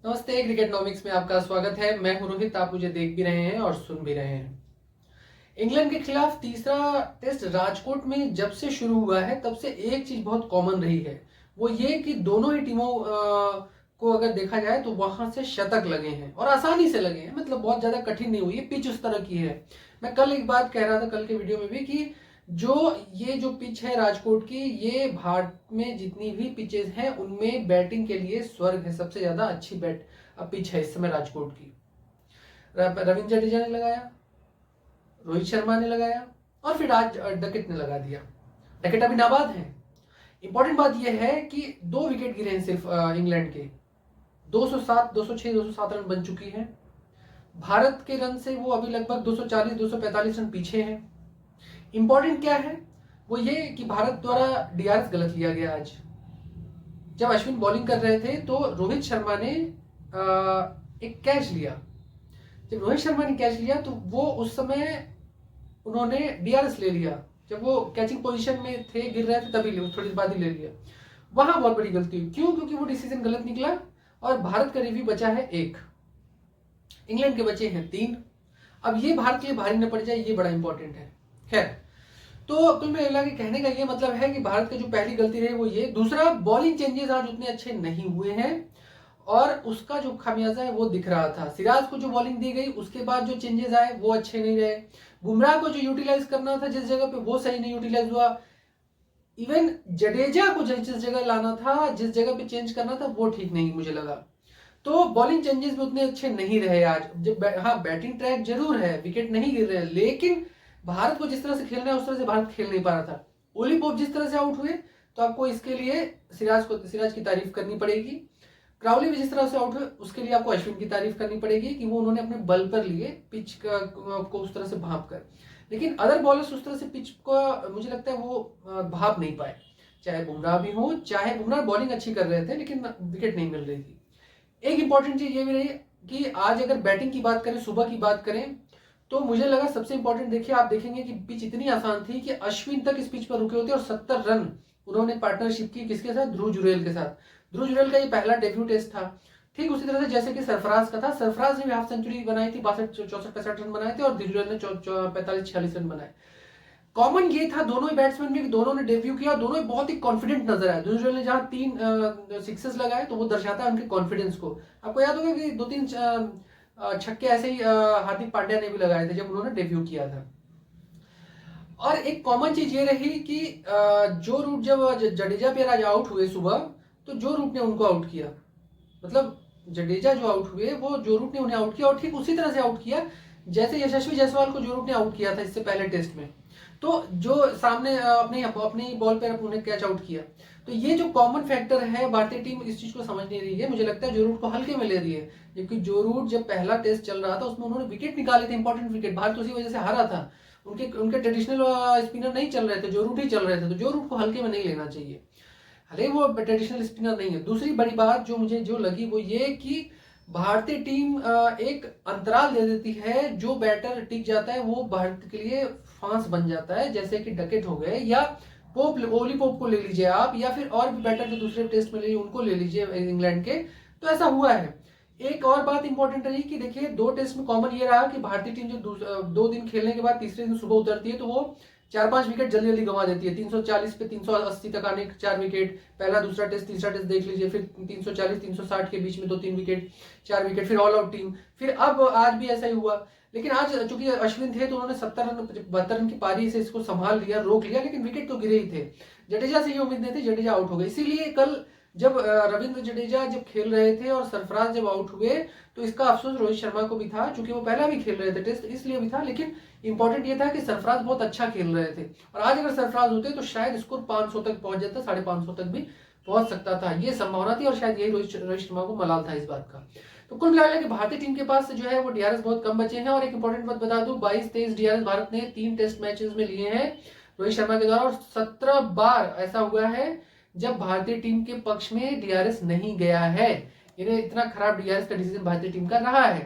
नमस्ते, क्रिकेटनॉमिक्स में आपका स्वागत है। मैं हूं रोहित। आप मुझे देख भी रहे हैं और सुन भी रहे हैं। इंग्लैंड के खिलाफ तीसरा टेस्ट राजकोट में जब से शुरू हुआ है तब से एक चीज बहुत कॉमन रही है, वो ये कि दोनों ही टीमों को अगर देखा जाए तो वहां से शतक लगे हैं और आसानी से लगे हैं। मतलब बहुत ज्यादा कठिन नहीं हुई है, पिच उस तरह की है। मैं कल एक बात कह रहा था कल के वीडियो में भी कि जो पिच है राजकोट की, ये भारत में जितनी भी पिचेस हैं उनमें बैटिंग के लिए स्वर्ग है। सबसे ज्यादा अच्छी पिच है इस समय राजकोट की। रविंद्र जडेजा ने लगाया, रोहित शर्मा ने लगाया और फिर आज डकेट ने लगा दिया। डकेट अभी नाबाद है। इंपॉर्टेंट बात यह है कि 2 विकेट गिरे हैं सिर्फ इंग्लैंड के। 207, 206, 207 रन बन चुकी है। भारत के रन से वो अभी लगभग 240, 245 रन पीछे है। इंपॉर्टेंट क्या है, वो ये कि भारत द्वारा डीआरएस गलत लिया गया आज। जब अश्विन बॉलिंग कर रहे थे तो रोहित शर्मा ने एक कैच लिया। जब रोहित शर्मा ने कैच लिया तो वो उस समय उन्होंने डीआरएस ले लिया। जब वो कैचिंग पोजीशन में थे, गिर रहे थे, तभी थोड़ी देर बाद ही ले लिया। वहां बहुत बड़ी गलती हुई। क्यों? क्योंकि वो डिसीजन गलत निकला और भारत का रिव्यू बचा है 1, इंग्लैंड के बचे हैं 3। अब ये भारत के लिए भारी न पड़ जाए, ये बड़ा इंपॉर्टेंट है। खैर, तो कुल मिला के कहने का ये मतलब है कि भारत की जो पहली गलती रही वो ये। दूसरा, बॉलिंग चेंजेस आज उतने अच्छे नहीं हुए हैं और उसका जो खामियाजा है वो दिख रहा था। सिराज को जो बॉलिंग दी गई उसके बाद जो चेंजेस आए वो अच्छे नहीं रहे। बुमराह को जो यूटिलाइज करना था जिस जगह पे, वो सही नहीं यूटिलाइज हुआ। इवन जडेजा को जिस जगह लाना था, जिस जगह पे चेंज करना था, वो ठीक नहीं मुझे लगा। तो बॉलिंग चेंजेस भी उतने अच्छे नहीं रहे आज। जब हाँ, बैटिंग ट्रैक जरूर है, विकेट नहीं गिर रहे, लेकिन भारत को जिस तरह से खेलना है उस तरह से भारत खेल नहीं पा रहा था। ओली पोप जिस तरह से आउट हुए तो आपको इसके लिए सिराज की तारीफ करनी पड़ेगी। क्राउली भी जिस तरह से आउट हुए उसके लिए आपको अश्विन की तारीफ करनी पड़ेगी कि वो उन्होंने अपने बल पर लिए पिच को उस तरह से भाप कर। लेकिन अदर बॉलर्स उस तरह से पिच को मुझे लगता है वो भाप नहीं पाए। चाहे बुमराह भी हो, चाहे बुमराह बॉलिंग अच्छी कर रहे थे लेकिन विकेट नहीं मिल रही थी। एक इंपॉर्टेंट चीज ये भी रही कि आज अगर बैटिंग की बात करें, सुबह की बात करें, तो मुझे लगा सबसे इंपॉर्टेंट, देखिए आप देखेंगे कि पिच इतनी आसान थी कि अश्विन तक इस पिच पर रुके होते और 70 रन उन्होंने पार्टनरशिप की। किसके साथ? ध्रुव जुरेल के साथ। ध्रुव जुरेल का ये पहला डेब्यू टेस्ट था। ठीक उसी तरह से जैसे कि सरफराज का था। सरफराज ने भी हाफ सेंचुरी बनाई थी, 62, 64, 65 रन बनाए थे और ध्रुव जुरेल ने 45, 46 रन बनाए। कॉमन ये था दोनों ही बैट्समैन में, दोनों ने डेब्यू किया, दोनों ही बहुत ही कॉन्फिडेंट नजर आए। ध्रुव जुरेल ने जहां 3 सिक्सेस लगाए तो वो दर्शाता है उनके कॉन्फिडेंस को। आपको याद होगा कि 2-3 छक्के ऐसे ही हार्दिक पांड्या ने भी लगाए थे जब उन्होंने डेब्यू किया था। और एक कॉमन चीज ये रही कि जो रूट जब जडेजा पे आज आउट हुए सुबह, तो जो रूट ने उनको आउट किया। मतलब जडेजा जो आउट हुए वो जो रूट ने उन्हें आउट किया और ठीक उसी तरह से आउट किया जैसे यशस्वी जायसवाल को जो रूट ने आउट किया था इससे पहले टेस्ट में। तो जो सामने अपनी बॉल पर उन्हें कैच आउट किया। तो ये जो कॉमन फैक्टर है, भारतीय टीम इस चीज को समझ नहीं रही है। मुझे लगता है जो रूट को हल्के में ले रही है, जबकि जो रूट जब पहला टेस्ट चल रहा था उसमें उन्होंने विकेट निकाले थे, इंपॉर्टेंट विकेट। भारत उसी वजह से हारा था। उनके उनके ट्रेडिशनल स्पिनर नहीं चल रहे थे, जो रूट ही चल रहे थे। तो जो रूट को हल्के में नहीं लेना चाहिए, भले वो ट्रेडिशनल स्पिनर नहीं है। दूसरी बड़ी बात जो मुझे लगी वो ये कि भारतीय टीम एक अंतराल दे देती है। जो बैटर टिक जाता है वो भारत के लिए फांस बन जाता है, जैसे कि डकेट हो गए या ओली पोप को ले लीजिए आप, या फिर और भी बैटर जो दूसरे टेस्ट में ले उनको ले लीजिए इंग्लैंड के। तो ऐसा हुआ है। एक और बात इंपॉर्टेंट रही कि देखिए 2 टेस्ट में कॉमन ये रहा कि भारतीय टीम जो 2 दिन खेलने के बाद तीसरे दिन सुबह उतरती है तो वो 4-5 विकेट जल्दी जल्दी गंवा देती है। 340 पे 380 तक आने 4 विकेट, पहला दूसरा टेस्ट तीसरा टेस्ट देख लीजिए, फिर 340 360 के बीच में 2-3 विकेट, 4 विकेट, फिर ऑल आउट टीम। फिर अब आज भी ऐसा ही हुआ। लेकिन आज चूंकि अश्विन थे तो उन्होंने 70 रन 72 रन की पारी से इसको संभाल लिया, रोक लिया, लेकिन विकेट तो गिरे ही थे। जडेजा से ये उम्मीद नहीं थी, जडेजा आउट हो गए। इसीलिए कल जब रविंद्र जडेजा जब खेल रहे थे और सरफराज जब आउट हुए तो इसका अफसोस रोहित शर्मा को भी था, क्योंकि वो पहला भी खेल रहे थे टेस्ट, इसलिए भी था। लेकिन इंपॉर्टेंट ये था कि सरफराज बहुत अच्छा खेल रहे थे और आज अगर सरफराज होते तो शायद स्कोर 500 तक पहुंच जाता, 550 तक भी पहुंच सकता था, ये संभावना थी। और शायद यही रोहित शर्मा को मलाल था इस बात का। तो कुल मिलाकर कि भारतीय टीम के पास जो है वो डीआरएस बहुत कम बचे हैं। और एक इंपॉर्टेंट बात बता दूं, 22-23 डीआरएस भारत ने 3 टेस्ट मैचेस में लिए हैं रोहित शर्मा के द्वारा, और 17 बार ऐसा हुआ है जब भारतीय टीम के पक्ष में डीआरएस नहीं गया है। यानी इतना खराब डीआरएस का डिसीजन भारतीय टीम का रहा है,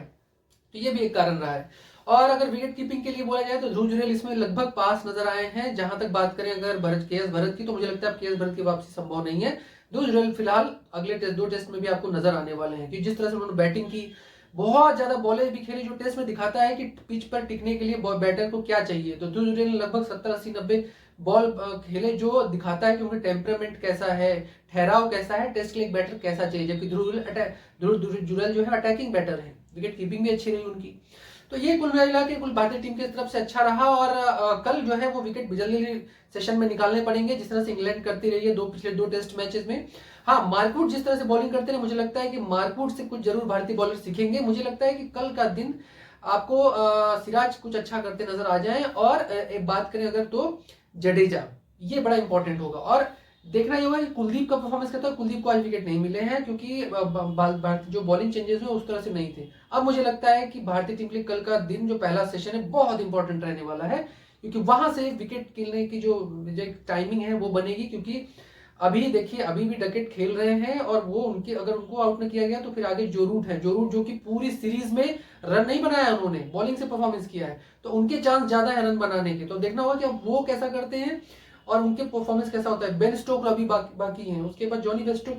तो ये भी एक कारण रहा है। और अगर विकेट कीपिंग के लिए बोला जाए तो ध्रुव जुरेल इसमें लगभग पास नजर आए हैं। जहां तक बात करें अगर के एस भरत की, तो मुझे लगता है के एस भरत की वापसी संभव नहीं है। ध्रुव फिलहाल अगले टेस्ट 2 टेस्ट में भी आपको नजर आने वाले हैं कि जिस तरह से उन्होंने बैटिंग की, बहुत ज्यादा बॉलें भी खेली, जो टेस्ट में दिखाता है कि पिच पर टिकने के लिए बैटर को क्या चाहिए। तो ध्रुव जुरेल ने लगभग 70-80-90 बॉल खेले, जो दिखाता है कि उनका टेम्परामेंट कैसा है, ठहराव कैसा है, टेस्ट के लिए एक बैटर कैसा चाहिए। जबकि ध्रुव जुरेल जो है अटैकिंग बैटर है, विकेट कीपिंग भी अच्छी रही उनकी। तो ये कुल मिला के कुल भारतीय टीम की तरफ से अच्छा रहा। और कल जो है वो विकेट जल्दी सेशन में निकालने पड़ेंगे, जिस तरह से इंग्लैंड करती रही है पिछले 2 टेस्ट मैचेस में। हाँ, मार्कवुड जिस तरह से बॉलिंग करते हैं, मुझे लगता है कि मार्कवुड से कुछ जरूर भारतीय बॉलर सीखेंगे। मुझे लगता है कि कल का दिन आपको सिराज कुछ अच्छा करते नजर आ जाए। और एक बात करें अगर तो जडेजा, ये बड़ा इंपॉर्टेंट होगा। और देखना ये होगा कि कुलदीप का परफॉर्मेंस कैसा है। कुलदीप को आज विकेट नहीं मिले हैं क्योंकि जो बॉलिंग चेंजेस हुए उस तरह से नहीं थे। अब मुझे लगता है कि भारतीय टीम के लिए कल का दिन जो पहला सेशन है बहुत इंपॉर्टेंट रहने वाला है, क्योंकि वहां से विकेट खेलने की जो टाइमिंग है वो बनेगी। क्योंकि अभी देखिए, अभी भी डकेट खेल रहे हैं और वो उनके अगर उनको आउट नहीं किया गया तो फिर आगे जो रूट है, जो कि पूरी सीरीज में रन नहीं बनाया, उन्होंने बॉलिंग से परफॉर्मेंस किया है, तो उनके चांस ज्यादा है रन बनाने के। तो देखना होगा कि अब वो कैसा करते हैं और उनके परफॉर्मेंस कैसा होता है। बेन स्टोक अभी बाकी हैं, उसके बाद जॉनी वेस्टो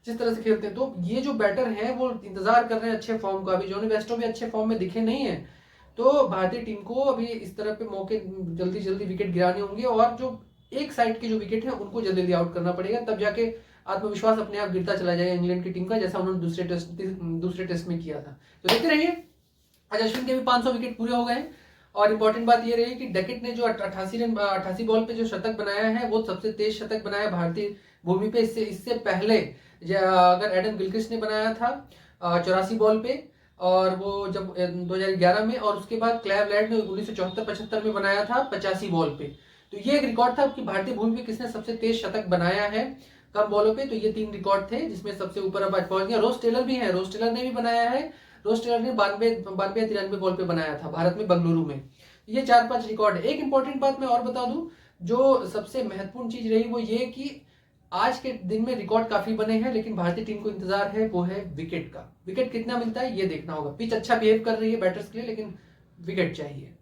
जिस तरह से खेलते हैं। तो ये जो बैटर हैं वो इंतजार कर रहे हैं अच्छे फॉर्म का। अभी जॉनी वेस्टो भी अच्छे फॉर्म में दिखे नहीं है। तो भारतीय टीम को अभी इस तरह पे मौके जल्दी जल्दी विकेट गिराने होंगे, और जो एक साइड के जो विकेट है उनको जल्दी जल्दी आउट करना पड़ेगा, तब जाके आत्मविश्वास अपने आप गिरता चला जाएगा इंग्लैंड की टीम का, जैसा उन्होंने दूसरे टेस्ट में किया था। तो देखते रहिए। आज अश्विन के भी 500 विकेट पूरे हो गए। और इंपॉर्टेंट बात ये रही कि डकेट ने जो 88 बॉल पे जो शतक बनाया है वो सबसे तेज शतक बनाया भारतीय भूमि पे। इससे पहले अगर एडम गिलक्रिस्ट ने बनाया था 84 बॉल पे, और वो जब 2011 में, और उसके बाद क्लेव लैड ने 1974-75 में बनाया था 85 बॉल पे। तो ये एक रिकॉर्ड था कि भारतीय भूमि पे किसने सबसे तेज शतक बनाया है कम बॉलों पे। तो ये 3 रिकॉर्ड थे जिसमें सबसे ऊपर अब आज पहुंच गया। रोस टेलर भी है, रोस टेलर ने भी बनाया है। रोस टेलर ने 92-93 बॉल पे बनाया था भारत में, बंगलुरु में। ये 4-5 रिकॉर्ड है। एक इंपॉर्टेंट बात मैं और बता दूं, जो सबसे महत्वपूर्ण चीज रही वो ये कि आज के दिन में रिकॉर्ड काफी बने हैं, लेकिन भारतीय टीम को इंतजार है वो है विकेट का। विकेट कितना मिलता है ये देखना होगा। पिच अच्छा बिहेव कर रही है बैटर्स के लिए, लेकिन विकेट चाहिए।